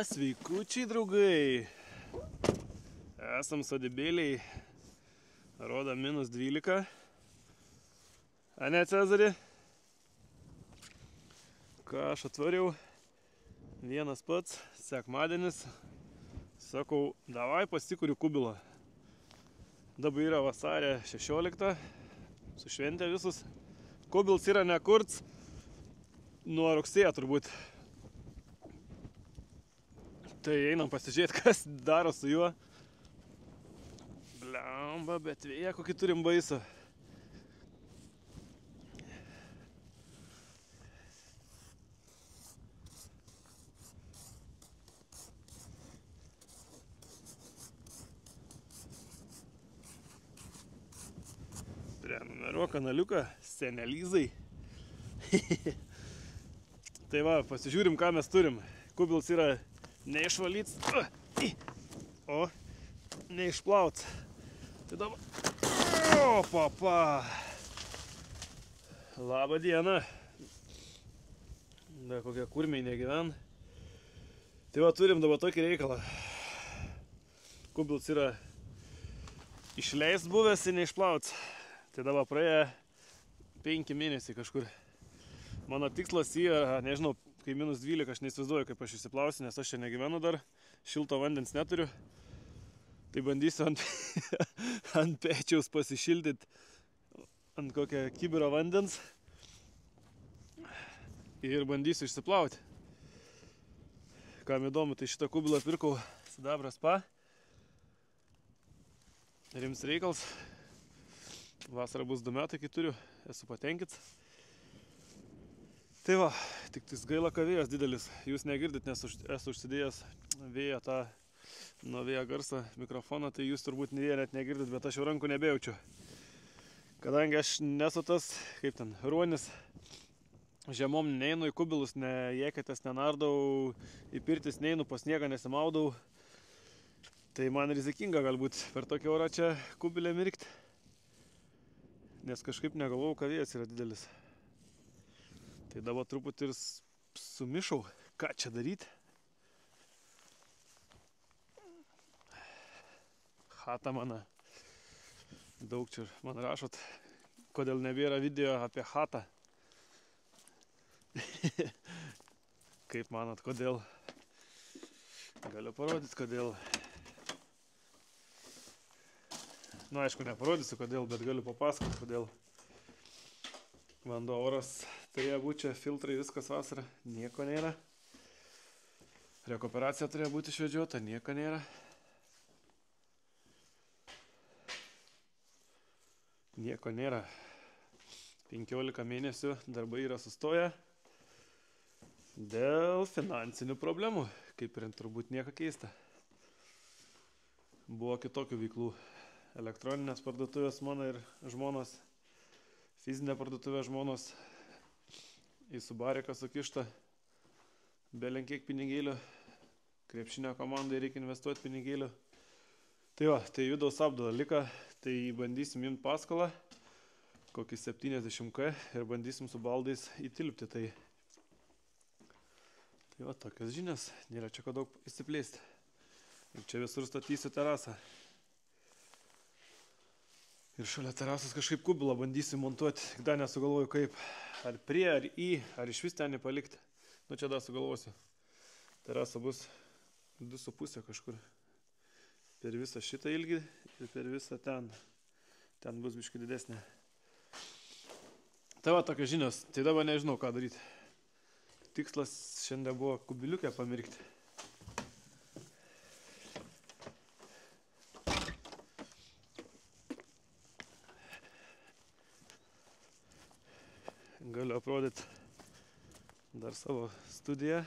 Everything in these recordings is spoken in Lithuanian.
Sveikučiai draugai. Esam sodybėliai. Rodo -12. Ane, Cezari? Ką aš atvariau? Vienas pats, sekmadienis. Sakau, davai pasikuriu kubilą. Dabar yra vasario 16. Su šventė visus. Kubils yra nekurts. Nuo rugsėjo turbūt. Tai einam pasižiūrėti, kas daro su juo. Blemba, bet vėja kokį turim baisą. Prenumeruok kanaliuką, Senelizai. Tai va, pasižiūrim, ką mes turim. Kubils yra neišvalyts, o neišplauts. Tai dabar... O, papa! Labą dieną. Da, kokie kurmiai negyven. Tai va, turim dabar tokį reikalą. Kubils yra išleist buvęs ir neišplauts. Tai dabar praėjo 5 mėnesiai kažkur. Mano tikslas yra, nežinau, kai -12, aš neįsivaizduoju, kaip aš išsiplausiu, nes aš čia negyvenu dar, šilto vandens neturiu. Tai bandysiu ant pečiaus pasišildyti, ant kokią kibirą vandens ir bandysiu išsiplauti. Kam įdomu, tai šitą kubilą pirkau Sidabro Spa. Rims reikals. Vasarą bus 2 metai, kai turiu, esu patenkintas. Tai va, tik tais gaila, kad vėjas didelis. Jūs negirdit, nes esu užsidėjęs vėją tą, nuo vėjo garsą mikrofoną, tai jūs turbūt net negirdit, bet aš jau rankų nebejaučiu. Kadangi aš nesu tas, kaip ten, ruonis, žemom neinu į kubilus, nejėkėtės, nenardau, į pirtis neinu, po sniegą nesimaudau. Tai man rizikinga galbūt per tokį orą čia kubilę mirkti. Nes kažkaip negalvojau, kad vėjas yra didelis. Tai dabar truputį ir sumišau, ką čia daryti. Chata mano. Daug čia man rašot, kodėl nebėra video apie chatą. Kaip manot, kodėl? Galiu parodyti, kodėl. Nu, aišku, neparodysiu, kodėl, bet galiu papasakoti, kodėl. Vanduo, oras turėjo būti čia, filtrai, viskas vasarą, nieko nėra. Rekuperacija turėjo būti išvedžiota, nieko nėra. Nieko nėra. 15 mėnesių darbai yra sustoję dėl finansinių problemų, kaip ir turbūt nieko keista. Buvo kitokių veiklų. Elektroninės parduotuvės mano ir žmonos, fizinė parduotuvė žmonos į subariką sukišta, belenkiek pinigėlių, krepšinio komandai reikia investuoti pinigėlių. Tai va, tai judaus apdala lika, tai bandysim imti paskolą, kokį 70K ir bandysim su baldais įtilpti. Tai va, tokios žinios, nėra čia ko daug įsiplėsti. Ir čia visur statysiu terasą. Ir šalia terasos kažkaip kubilą bandysiu montuoti, tik dar nesugalvoju kaip, ar prie, ar į, ar iš vis ten palikti. Nu čia dar sugalvosiu. Terasa bus 2,5 kažkur. Per visą šitą ilgį ir per visą ten. Ten bus biškai didesnė. Tai va, tokios žinios. Tai dabar nežinau, ką daryti. Tikslas šiandien buvo kubiliukę pamirkti. Galiu aprodyti dar savo studiją,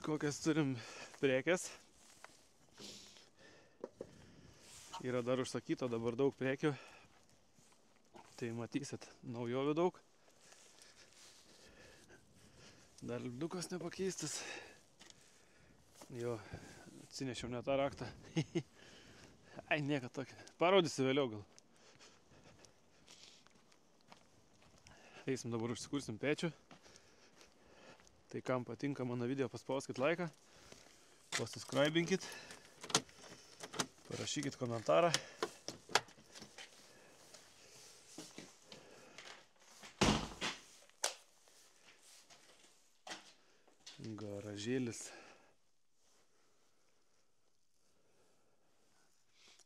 kokias turim prekes. Yra dar užsakyta dabar daug prekių, tai matysit naujovių daug. Dar lipdukas nepakeistas. Jo, atsinešiau ne tą raktą. Ai, nieko tokio. Parodysiu vėliau gal. Eisim dabar užsikursim pečių. Tai kam patinka mano video, paspauskit laiką, pasubscribinkit, parašykit komentarą. Garažėlis.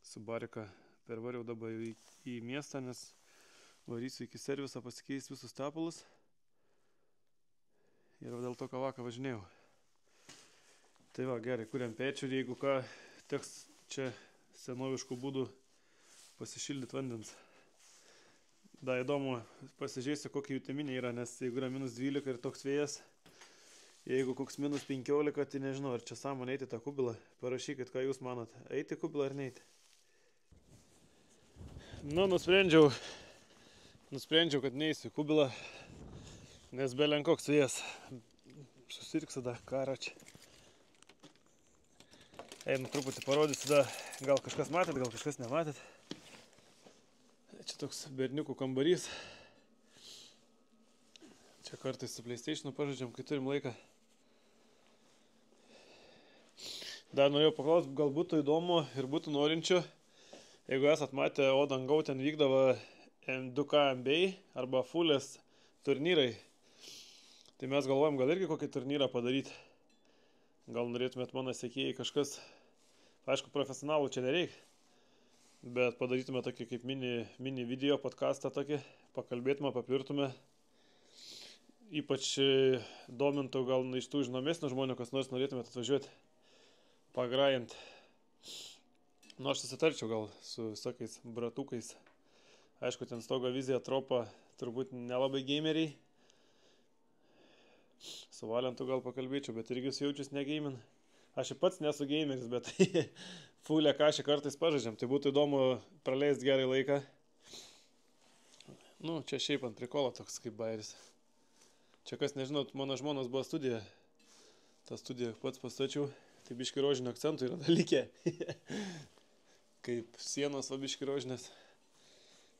Su Barika pervariau dabar į miestą, nes varysiu iki serviso pasikeis visus tepalus. Ir dėl to kavaką važinėjau. Tai va, gerai, kuriam pečių ir jeigu ką, teks čia senoviškų būdų pasišildyti vandens. Da, įdomu, pasižiūrėsiu, kokie jutiminiai yra, nes jeigu yra -12 ir toks vėjas, jeigu koks -15, tai nežinau, ar čia sąmonė eiti tą kubilą. Parašykit, ką jūs manot, eiti kubilą ar neiti. Nu, nusprendžiau, kad neįsiu kubilą. Nes belen koks vėjas. Susirksiu da karą čia. Einu truputį parodysiu da. Gal kažkas matėt, gal kažkas nematėt. Čia toks berniukų kambarys. Čia kartais su PlayStationu pažaidžiam, kai turim laiką. Dar norėjau paklausti, gal būtų įdomu ir būtų norinčių. Jeigu esat matę, Odangau ten vykdavo M2K NBA arba Fulės turnyrai. Tai mes galvojam, gal irgi kokį turnyrą padaryti. Gal norėtumėt mano sekėjai kažkas, aišku, profesionalų čia nereik, bet padarytume tokį kaip mini video podcastą tokį, pakalbėtume, papirtume. Ypač domintų gal iš tų žinomesnių žmonių, kas nors norėtumėt atvažiuoti, pagrajant. Nu, aš susitarčiau gal su visokiais bratukais. Aišku, ten Stogo Vizija, Tropa, turbūt nelabai gameriai. Su Valentu gal pakalbėčiau, bet irgi jaučius negeimin. Aš ir pats nesu gameris, bet Fulę kažį kartais pažaidžiam. Tai būtų įdomu praleisti gerai laiką. Nu, čia šiaip ant prikolo toks kaip bairis. Čia kas nežinot, mano žmonos buvo studija. Ta studija pats pastačiau. Tai biški rožinio akcentų yra dalyke. Kaip sienos va biški rožinės.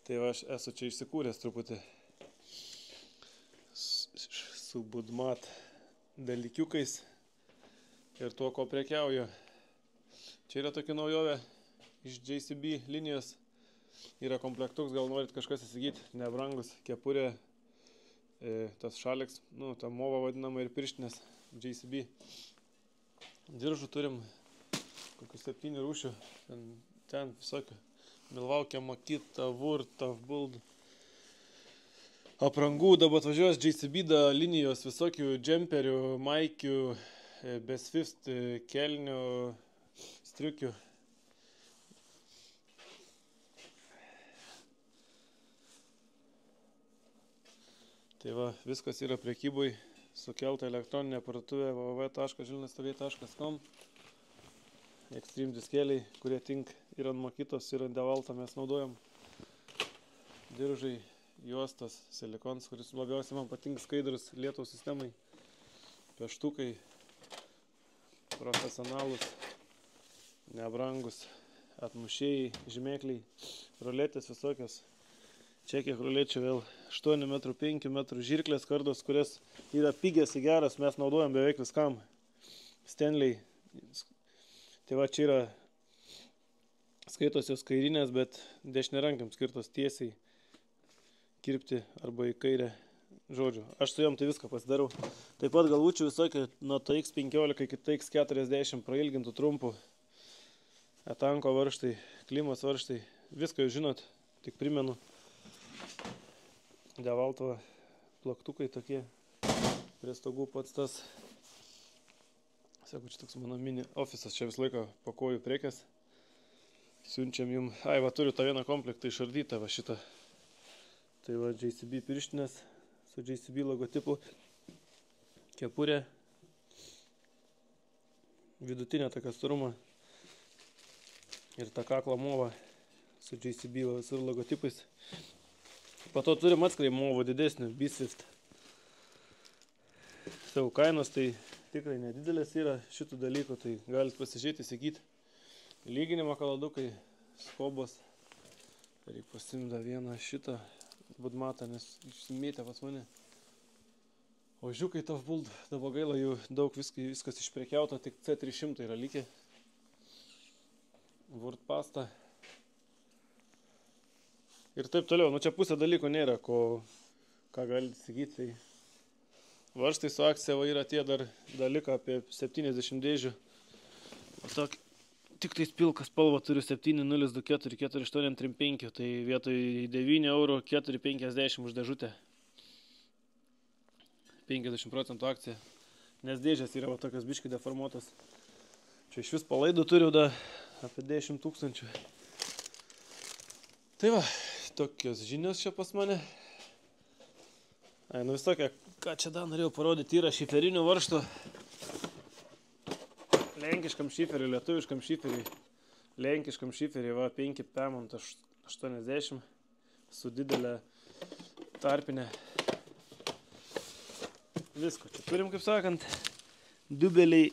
Tai va, aš esu čia išsikūręs truputį. Su Budmat dalykiukais ir tuo, ko prekiauju. Čia yra tokia naujovė iš JCB linijos. Yra komplektuks, gal norit kažkas įsigyti, nebrangus, kepurė, tas šaliks, nu, ta mova vadinama ir pirštinės JCB. Diržų turim kokius 7 rūšių, ten visokių. Milwaukee, Makita, Wurth, Buld. Aprangų dabar atvažiuos JCB linijos visokių džemperių, maikių, besfist, kelnių, striukių. Tai va, viskas yra prekyboj, sukelta elektroninė parduotuvė www.žilnastovė.com. Extreme diskeliai, kurie tink ir ant Makitos, ir ant Devalto mes naudojam. Diržai. Juostas, silikons, kuris labiausiai man patinka, skaidrus lietaus sistemai, peštukai, profesionalus, nebrangus, atmušėjai, žymekliai, ruletės visokios. Čia kiek rulečių vėl 8,5 m žirklės kardos, kurias yra pigias ir geras, mes naudojam beveik viskam. Stanley. Tai va, čia yra skaitosios kairinės, bet dešiniarankiam skirtos tiesiai kirpti arba į kairę, žodžiu. Aš su jom tai viską pasidarau. Taip pat galvučių visokių nuo TX15 iki TX40 prailgintų trumpų. Etanko varžtai, Klimos varžtai. Viską jūs žinot, tik primenu. Devalto plaktukai tokie. Prie stogų pats tas. Sako, čia toks mano mini ofisas. Čia vis laiko pakuoju prekes. Siunčiam jum. Ai, va, turiu tą vieną komplektą išardytą, va šitą. Tai va, JCB pirštinės su JCB logotipu, kepurė, vidutinė tokia storuma ir ta kaklo mova su JCB visur logotipais. Po to turim atskirai movo didesnį, B-Swift. Savo kainos tai tikrai nedidelės yra šitų dalykų, tai galit pasižiūrėti, įsigyti. Lyginimo kaladukai, skobos. Reikia pasimti vieną šitą Budmatą, nes išsimėtė pas mane. Ožiukai Tough Bull, dabar gaila, jų daug viskas išprekiauta, tik C300 yra likę. Word pasta. Ir taip toliau, nu čia pusė dalykų nėra, ką galite įsigyti. Tai varžtai su akcija yra tie dar dalyką apie 70 dėžių. O tokį, tik tais pilkas spalva turiu 7024 4835, tai vietoj 9 eurų 4,50 už dėžutę. 50% akcija. Nes dėžės yra va tokios biškai deformuotos. Čia iš vis palaidų turiu da apie 10 000. Tai va, tokios žinios čia pas mane. Ai, nu vis tokia, ką čia dar norėjau parodyti, yra šiferinių varžtų. Lenkiškam šiferiui, lietuviškam šiferiui. Lenkiškam šiferiui, va, 5 Pemont 80 su didelė tarpinė. Visko. Čia turim, kaip sakant, dubeliai,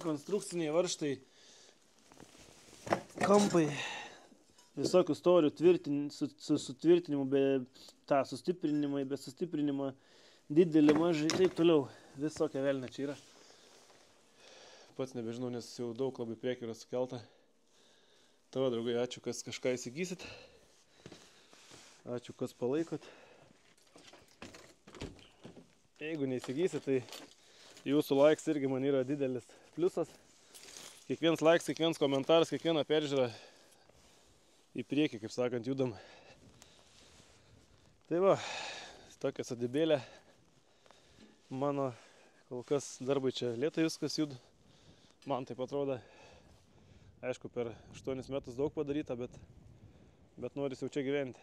konstrukciniai varžtai, kampai, visokių storių sutvirtinimų, sustiprinimai, be sustiprinimo, didelį, mažai, taip toliau. Visokia velnė čia yra. Pats nebežinau, nes jau daug labai prekių yra sukelta. Tavo, draugai, ačiū, kas kažką įsigysit. Ačiū, kas palaikot. Jeigu neįsigysit, tai jūsų laiks irgi man yra didelis pliusas. Kiekvienas laiks, kiekvienas komentaras, kiekviena peržiūra į priekį, kaip sakant, judam. Tai va, tokia sodybėlė. Mano kol kas darbai čia lėtai viskas juda. Man taip atrodo. Aišku, per 8 metus daug padaryta, bet noris jau čia gyventi.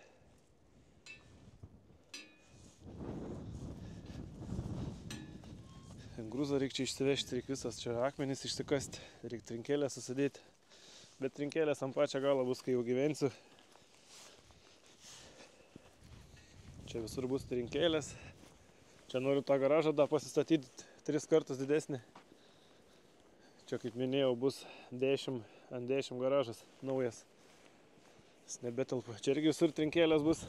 Grūzą reikia čia išsivežti, reikia visas čia akmenis išsikasti, reikia trinkėlę susidėti. Bet trinkėlės ant pačią galą bus, kai jau gyvensiu. Čia visur bus trinkėlės. Čia noriu tą garažą dar pasistatyti 3 kartus didesnį. Čia, kaip minėjau, bus 10 ant 10 garažas naujas. Jis nebetelpa. Čia irgi visur trinkėlės bus.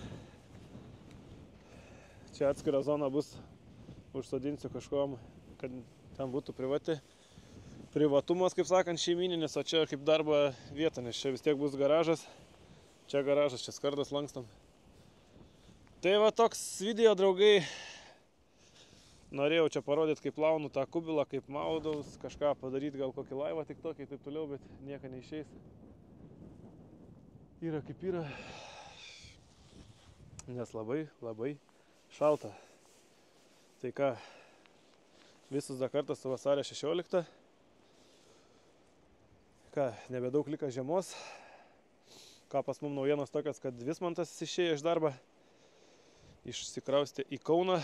Čia atskira zona bus. Užsodinsiu kažkom, kad ten būtų privatumas, kaip sakant, šeimininis, o čia kaip darbo vieta, nes čia vis tiek bus garažas. Čia garažas, čia skardas lankstam. Tai va toks video, draugai. Norėjau čia parodyti, kaip plaunu tą kubilą, kaip maudaus, kažką padaryti, gal kokį laivą tik tokį, taip toliau, bet nieko neišeis. Yra kaip yra. Nes labai šalta. Tai ką, visus dar kartą su vasario 16. Ką, nebedaug liko žiemos. Ką pas mum naujienos tokios, kad Vismantas išėjo iš darbą. Išsikraustė į Kauną.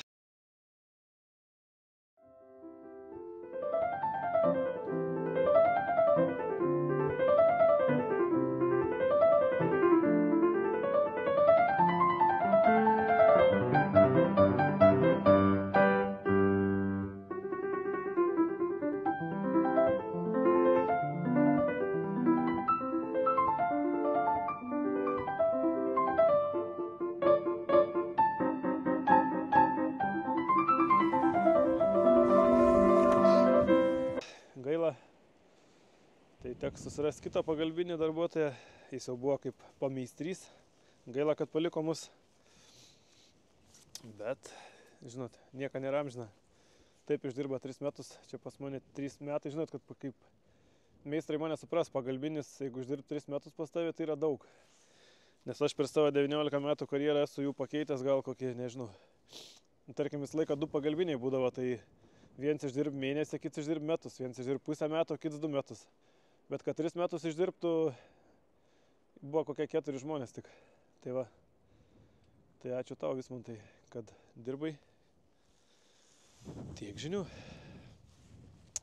Gaila, tai teks susirasti kitą pagalbinį darbuotoją, jis jau buvo kaip pameistrys, gaila, kad paliko mus, bet, žinot, nieko nėra amžina, taip išdirba 3 metus, čia pas mane 3 metai, žinot, kad kaip meistrai mane supras, pagalbinis, jeigu išdirb 3 metus pas tavę, tai yra daug, nes aš per savo 19 metų karjerą esu jų pakeitęs gal kokį, nežinau, tarkim, visą laiką 2 pagalbiniai būdavo, tai viens išdirb mėnesį, kits išdirb metus, viens išdirb pusę metų, kits 2 metus. Bet kad 3 metus išdirbtų, buvo kokie 4 žmonės tik. Tai va. Tai ačiū tau, Vismantai, kad dirbai. Tiek žinių.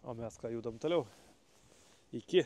O mes ką judam toliau. Iki.